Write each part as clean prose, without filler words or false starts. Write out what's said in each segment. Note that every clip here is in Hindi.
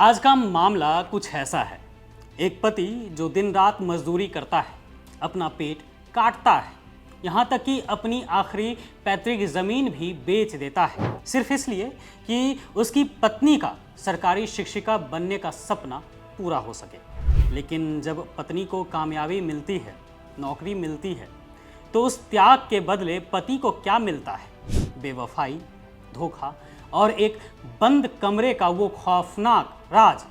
आज का मामला कुछ ऐसा है। एक पति जो दिन रात मजदूरी करता है, अपना पेट काटता है, यहाँ तक कि अपनी आखिरी पैतृक जमीन भी बेच देता है, सिर्फ इसलिए कि उसकी पत्नी का सरकारी शिक्षिका बनने का सपना पूरा हो सके। लेकिन जब पत्नी को कामयाबी मिलती है, नौकरी मिलती है, तो उस त्याग के बदले पति को क्या मिलता है? बेवफाई, धोखा और एक बंद कमरे का वो खौफनाक राज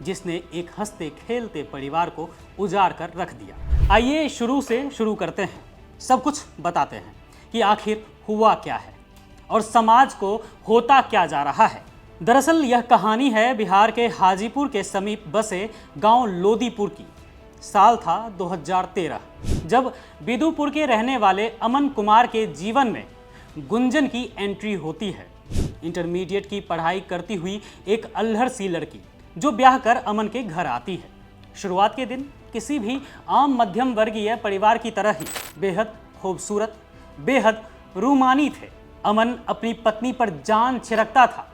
जिसने एक हंसते खेलते परिवार को उजाड़ कर रख दिया। आइए शुरू से शुरू करते हैं, सब कुछ बताते हैं कि आखिर हुआ क्या है और समाज को होता क्या जा रहा है। दरअसल यह कहानी है बिहार के हाजीपुर के समीप बसे गांव लोदीपुर की। साल था 2013, जब बिदुपुर के रहने वाले अमन कुमार के जीवन में गुंजन की एंट्री होती है। इंटरमीडिएट की पढ़ाई करती हुई एक अल्हड़ सी लड़की जो ब्याह कर अमन के घर आती है। शुरुआत के दिन किसी भी आम मध्यम वर्गीय परिवार की तरह ही बेहद खूबसूरत, बेहद रूमानी थे। अमन अपनी पत्नी पर जान छिड़कता था।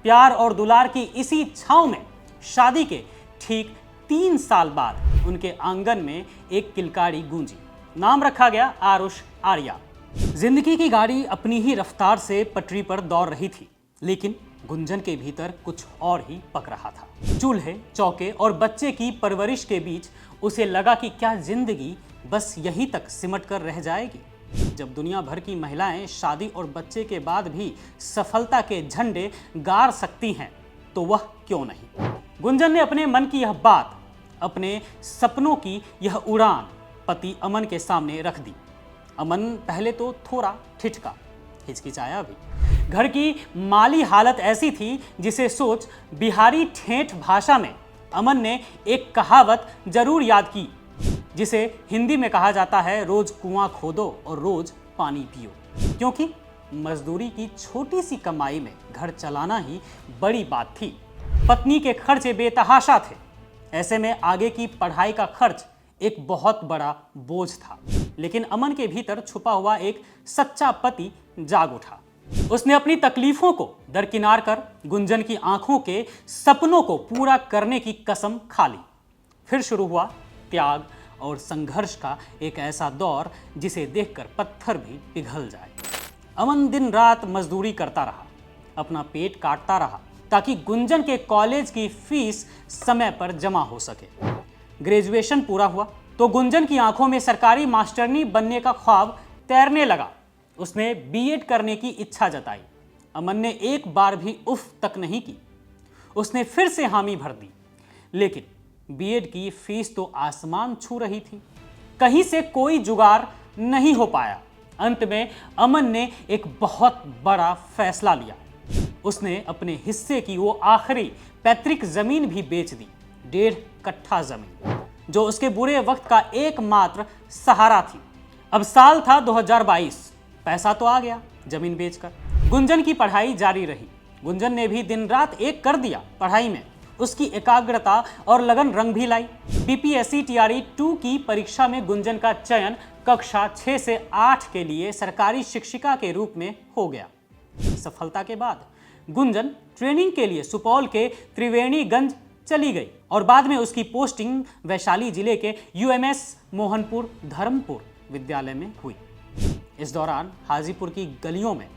प्यार और दुलार की इसी छांव में शादी के ठीक 3 साल बाद उनके आंगन में एक किलकारी गूंजी। नाम रखा गया आरुष आर्या। जिंदगी की गाड़ी अपनी ही रफ्तार से पटरी पर दौड़ रही थी, लेकिन गुंजन के भीतर कुछ और ही पक रहा था। चूल्हे, चौके और बच्चे की परवरिश के बीच उसे लगा कि क्या जिंदगी बस यहीं तक सिमट कर रह जाएगी? जब दुनिया भर की महिलाएं शादी और बच्चे के बाद भी सफलता के झंडे गाड़ सकती हैं, तो वह क्यों नहीं? गुंजन ने अपने मन की यह बात, अपने सपनों की यह उड़ान पति अमन के सामने रख दी। अमन पहले तो थोड़ा ठिठका, हिचकिचाया भी। घर की माली हालत ऐसी थी जिसे सोच बिहारी ठेठ भाषा में अमन ने एक कहावत जरूर याद की, जिसे हिंदी में कहा जाता है, रोज कुआं खोदो और रोज पानी पियो। क्योंकि मजदूरी की छोटी सी कमाई में घर चलाना ही बड़ी बात थी। पत्नी के खर्चे बेतहाशा थे। ऐसे में आगे की पढ़ाई का खर्च एक बहुत बड़ा बोझ था। लेकिन अमन के भीतर छुपा हुआ एक सच्चा पति जाग उठा। उसने अपनी तकलीफों को दरकिनार कर गुंजन की आंखों के सपनों को पूरा करने की कसम खा ली। फिर शुरू हुआ त्याग और संघर्ष का एक ऐसा दौर जिसे देखकर पत्थर भी पिघल जाए। अमन दिन रात मजदूरी करता रहा, अपना पेट काटता रहा, ताकि गुंजन के कॉलेज की फीस समय पर जमा हो सके। ग्रेजुएशन पूरा हुआ तो गुंजन की आंखों में सरकारी मास्टरनी बनने का ख्वाब तैरने लगा। उसने बीएड करने की इच्छा जताई। अमन ने एक बार भी उफ तक नहीं की। उसने फिर से हामी भर दी, लेकिन बीएड की फीस तो आसमान छू रही थी। कहीं से कोई जुगाड़ नहीं हो पाया। अंत में अमन ने एक बहुत बड़ा फैसला लिया। उसने अपने हिस्से की वो आखिरी पैतृक जमीन भी बेच दी, 1.5 कट्ठा जमीन, जो उसके बुरे वक्त का एकमात्र सहारा थी। अब साल था 2022, पैसा तो आ गया जमीन बेचकर। गुंजन की पढ़ाई जारी रही। गुंजन ने भी दिन रात एक कर दिया पढ़ाई में। उसकी एकाग्रता और लगन रंग भी लाई। बीपीएससी टीआरई 2 की परीक्षा में गुंजन का चयन कक्षा 6 से 8 के लिए सरकारी शिक्षिका के रूप में हो गया। सफलता के बाद गुंजन ट्रेनिंग के लिए सुपौल के त्रिवेणीगंज चली गई और बाद में उसकी पोस्टिंग वैशाली जिले के यूएमएस मोहनपुर धर्मपुर विद्यालय में हुई। इस दौरान हाजीपुर की गलियों में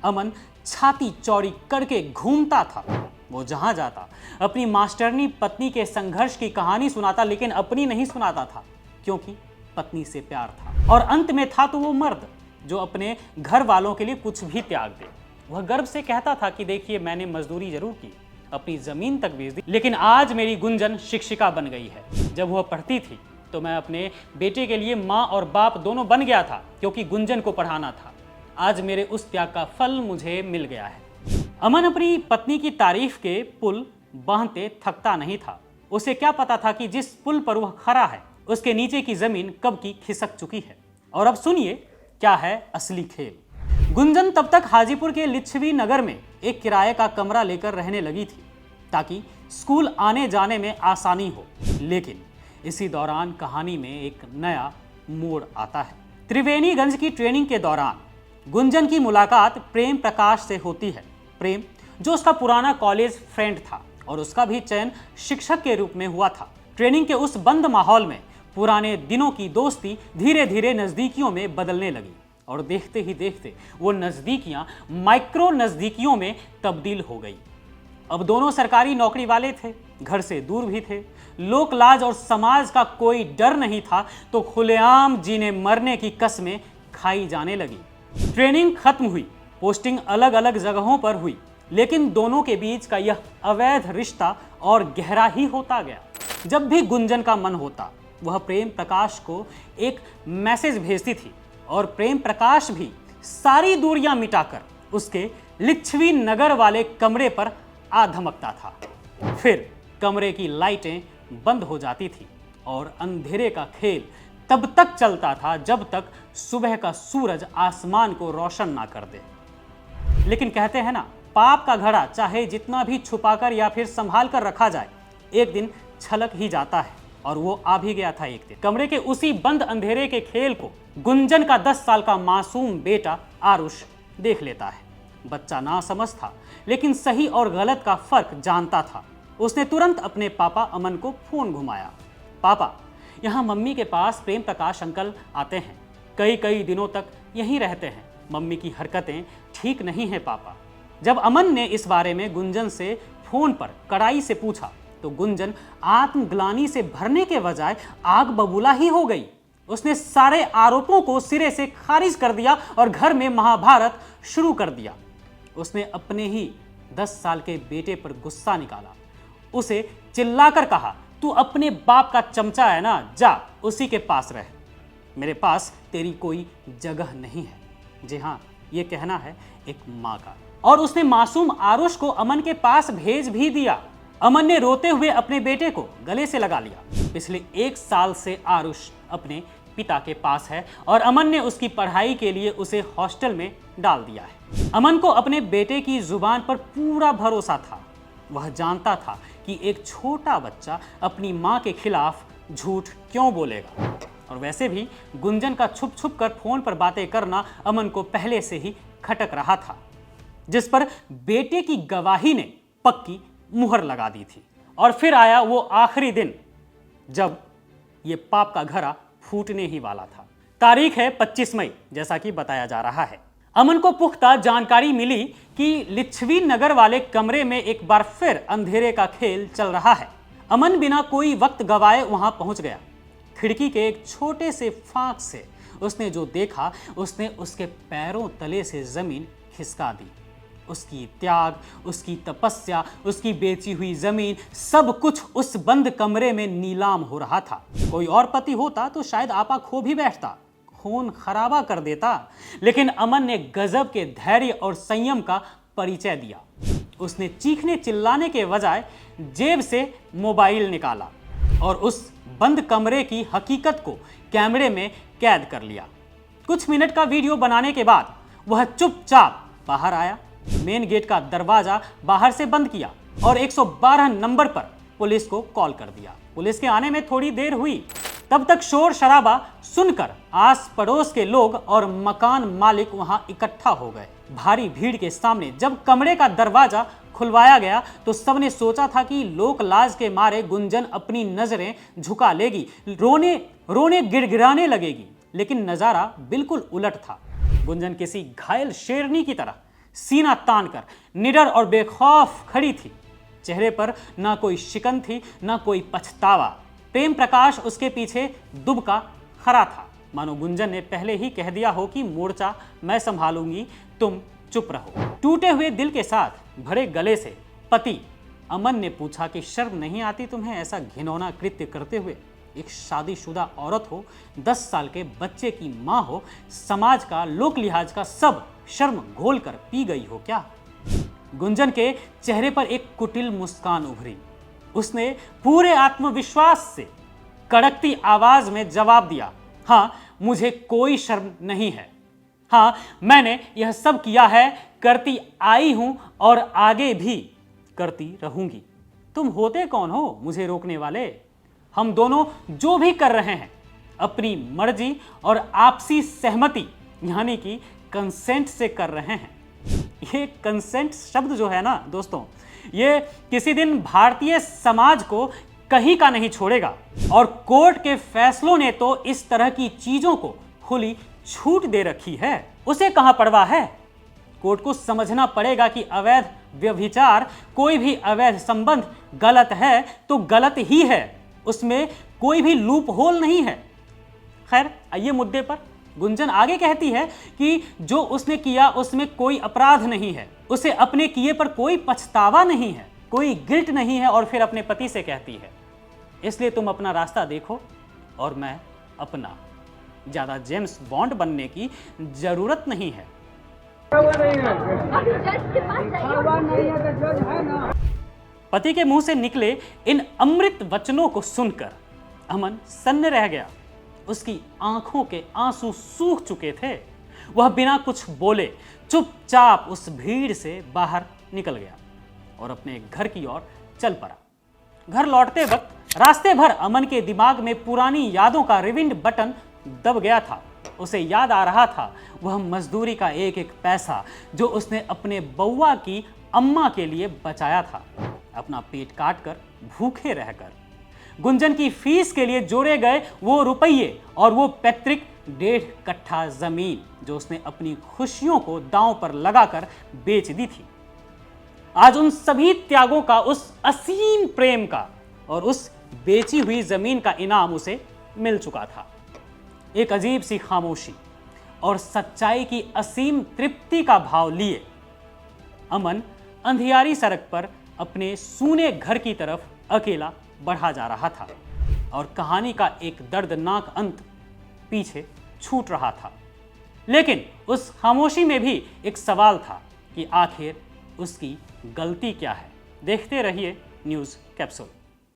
अमन छाती चौड़ी करके घूमता था। वो जहां जाता अपनी मास्टरनी पत्नी के संघर्ष की कहानी सुनाता, लेकिन अपनी नहीं सुनाता था, क्योंकि पत्नी से प्यार था। और अंत में था तो वो मर्द जो अपने घर वालों के लिए कुछ भी त्याग दे। वह गर्व से कहता था कि देखिए, मैंने मजदूरी जरूर की, अपनी जमीन तक बेच दी, लेकिन आज मेरी गुंजन शिक्षिका बन गई है। जब वह पढ़ती थी तो मैं अपने बेटे के लिए माँ और बाप दोनों बन गया था, क्योंकि गुंजन को पढ़ाना था। आज मेरे उस त्याग का फल मुझे मिल गया है। अमन अपनी पत्नी की तारीफ के पुल बांधते थकता नहीं था। उसे क्या पता था कि जिस पुल पर वह खड़ा है, उसके नीचे की जमीन कब की खिसक चुकी है। और अब सुनिए क्या है असली खेल। गुंजन तब तक हाजीपुर के लिच्छवी नगर में एक किराए का कमरा लेकर रहने लगी थी, ताकि स्कूल आने जाने में आसानी हो। लेकिन इसी दौरान कहानी में एक नया मोड़ आता है। त्रिवेणीगंज की ट्रेनिंग के दौरान गुंजन की मुलाकात प्रेम प्रकाश से होती है। प्रेम जो उसका पुराना कॉलेज फ्रेंड था और उसका भी चयन शिक्षक के रूप में हुआ था। ट्रेनिंग के उस बंद माहौल में पुराने दिनों की दोस्ती धीरे धीरे नजदीकियों में बदलने लगी और देखते ही देखते वो नजदीकियां माइक्रो नजदीकियों में तब्दील हो गई। अब दोनों सरकारी नौकरी वाले थे, घर से दूर भी थे, लोक लाज और समाज का कोई डर नहीं था, तो खुलेआम जीने मरने की कस्में खाई जाने लगी। ट्रेनिंग खत्म हुई, पोस्टिंग अलग अलग जगहों पर हुई, लेकिन दोनों के बीच का यह अवैध रिश्ता और गहरा ही होता गया। जब भी गुंजन का मन होता वह प्रेम प्रकाश को एक मैसेज भेजती थी और प्रेम प्रकाश भी सारी दूरियां मिटाकर उसके लिच्छवी नगर वाले कमरे पर आ धमकता था। फिर कमरे की लाइटें बंद हो जाती थी और अंधेरे का खेल तब तक चलता था जब तक सुबह का सूरज आसमान को रोशन ना कर दे। लेकिन कहते हैं ना, पाप का घड़ा चाहे जितना भी छुपाकर या फिर संभाल कर रखा जाए, एक दिन छलक ही जाता है। और वो आ भी गया था एक दिन। कमरे के उसी बंद अंधेरे के खेल को गुंजन का 10 साल का मासूम बेटा आरुष देख लेता है। बच्चा ना समझ था, लेकिन सही और गलत का फर्क जानता था। उसने तुरंत अपने पापा अमन को फोन घुमाया। पापा, यहाँ मम्मी के पास प्रेम प्रकाश अंकल आते हैं, कई दिनों तक यहीं रहते हैं। मम्मी की हरकतें ठीक नहीं है पापा। जब अमन ने इस बारे में गुंजन से फोन पर कड़ाई से पूछा तो गुंजन आत्मग्लानि से भरने के बजाय आग बबूला ही हो गई। उसने सारे आरोपों को सिरे से खारिज कर दिया और घर में महाभारत शुरू कर दिया। उसने अपने ही 10 साल के बेटे पर गुस्सा निकाला, उसे चिल्लाकर कहा, तू अपने बाप का चमचा है ना, जा उसी के पास रह, मेरे पास तेरी कोई जगह नहीं है। जी हाँ, ये कहना है एक माँ का। और उसने मासूम आरुष को अमन के पास भेज भी दिया। अमन ने रोते हुए अपने बेटे को गले से लगा लिया। पिछले 1 साल से आरुष अपने पिता के पास है और अमन ने उसकी पढ़ाई के लिए उसे हॉस्टल में डाल दिया है। अमन को अपने बेटे की जुबान पर पूरा भरोसा था। वह जानता था कि एक छोटा बच्चा अपनी माँ के खिलाफ झूठ क्यों बोलेगा। और वैसे भी गुंजन का छुप छुप कर फोन पर बातें करना अमन को पहले से ही खटक रहा था, जिस पर बेटे की गवाही ने पक्की मुहर लगा दी थी। और फिर आया वो आखिरी दिन जब ये पाप का घड़ा फूटने ही वाला था। तारीख है 25 मई, जैसा कि बताया जा रहा है। अमन को पुख्ता जानकारी मिली कि लिच्छवी नगर वाले कमरे में एक बार फिर अंधेरे का खेल चल रहा है। अमन बिना कोई वक्त गवाए वहां पहुंच गया। खिड़की के एक छोटे से फांक से उसने जो देखा, उसने उसके पैरों तले से जमीन खिसका दी। उसकी त्याग, उसकी तपस्या, उसकी बेची हुई जमीन, सब कुछ उस बंद कमरे में नीलाम हो रहा था। कोई और पति होता तो शायद आपा खो भी बैठता, खून खराबा कर देता, लेकिन अमन ने गजब के धैर्य और संयम का परिचय दिया। उसने चीखने चिल्लाने के बजाय जेब से मोबाइल निकाला और उस बंद कमरे की हकीकत को कैमरे में कैद कर लिया। कुछ मिनट का वीडियो बनाने के बाद वह चुपचाप बाहर आया, मेन गेट का दरवाजा बाहर से बंद किया और 112 नंबर पर पुलिस को कॉल कर दिया। पुलिस के आने में थोड़ी देर हुई, तब तक शोर शराबा सुनकर आस पड़ोस के लोग और मकान मालिक वहां इकट्ठा हो गए। भारी भीड़ के सामने जब कमरे का दरवाजा खुलवाया गया तो सबने सोचा था कि लोक लाज के मारे गुंजन अपनी नजरें झुका लेगी, रोने गिड़गिड़ाने लगेगी, लेकिन नजारा बिल्कुल उलट था। गुंजन किसी घायल शेरनी की तरह सीना तानकर निडर और बेखौफ खड़ी थी। चेहरे पर ना कोई शिकन थी, ना कोई पछतावा। प्रेम प्रकाश उसके पीछे दुबका खड़ा था, मानो गुंजन ने पहले ही कह दिया हो कि मोर्चा मैं संभालूंगी, तुम चुप रहो। टूटे हुए दिल के साथ भरे गले से पति अमन ने पूछा कि शर्म नहीं आती तुम्हें ऐसा घिनौना कृत्य करते हुए? एक शादीशुदा औरत हो, 10 साल के बच्चे की माँ हो, समाज का, लोक लिहाज का सब शर्म घोल कर पी गई हो क्या? गुंजन के चेहरे पर एक कुटिल मुस्कान उभरी। उसने पूरे आत्मविश्वास से कड़कती आवाज में जवाब दिया, हाँ, मुझे कोई शर्म नहीं है। हाँ, मैंने यह सब किया है, करती आई हूं और आगे भी करती रहूंगी। तुम होते कौन हो मुझे रोकने वाले? हम दोनों जो भी कर रहे हैं अपनी मर्जी और आपसी सहमति यानी कि कंसेंट से कर रहे हैं। ये कंसेंट शब्द जो है ना दोस्तों, ये किसी दिन भारतीय समाज को कहीं का नहीं छोड़ेगा। और कोर्ट के फैसलों ने तो इस तरह की चीजों को खुली छूट दे रखी है, उसे कहां परवाह है। कोर्ट को समझना पड़ेगा कि अवैध व्यभिचार, कोई भी अवैध संबंध गलत है तो गलत ही है, उसमें कोई भी लूप होल नहीं है। खैर, आइए मुद्दे पर। गुंजन आगे कहती है कि जो उसने किया उसमें कोई अपराध नहीं है, उसे अपने किए पर कोई पछतावा नहीं है, कोई गिल्ट नहीं है। और फिर अपने पति से कहती है, इसलिए तुम अपना रास्ता देखो और मैं अपना। ज्यादा जेम्स बॉन्ड बनने की जरूरत नहीं है। पति के मुंह से निकले इन अमृत वचनों को सुनकर अमन सन्न रह गया। उसकी आंखों के आंसू सूख चुके थे। वह बिना कुछ बोले चुपचाप उस भीड़ से बाहर निकल गया और अपने घर की ओर चल पड़ा। घर लौटते वक्त रास्ते भर अमन के दिमाग में पुरानी यादों का रिविंड बटन दब गया था। उसे याद आ रहा था वह मजदूरी का एक एक पैसा जो उसने अपने बउआ की अम्मा के लिए बचाया था, अपना पेट काट कर, भूखे रहकर। गुंजन की फीस के लिए जोड़े गए वो रुपये और वो पैतृक 1.5 कट्ठा जमीन जो उसने अपनी खुशियों को दांव पर लगाकर बेच दी थी। आज उन सभी त्यागों का, उस असीम प्रेम का और उस बेची हुई जमीन का इनाम उसे मिल चुका था। एक अजीब सी खामोशी और सच्चाई की असीम तृप्ति का भाव लिए अमन अंधियारी सड़क पर अपने सूने घर की तरफ अकेला बढ़ा जा रहा था और कहानी का एक दर्दनाक अंत पीछे छूट रहा था। लेकिन उस खामोशी में भी एक सवाल था कि आखिर उसकी गलती क्या है। देखते रहिए न्यूज़ कैप्सूल।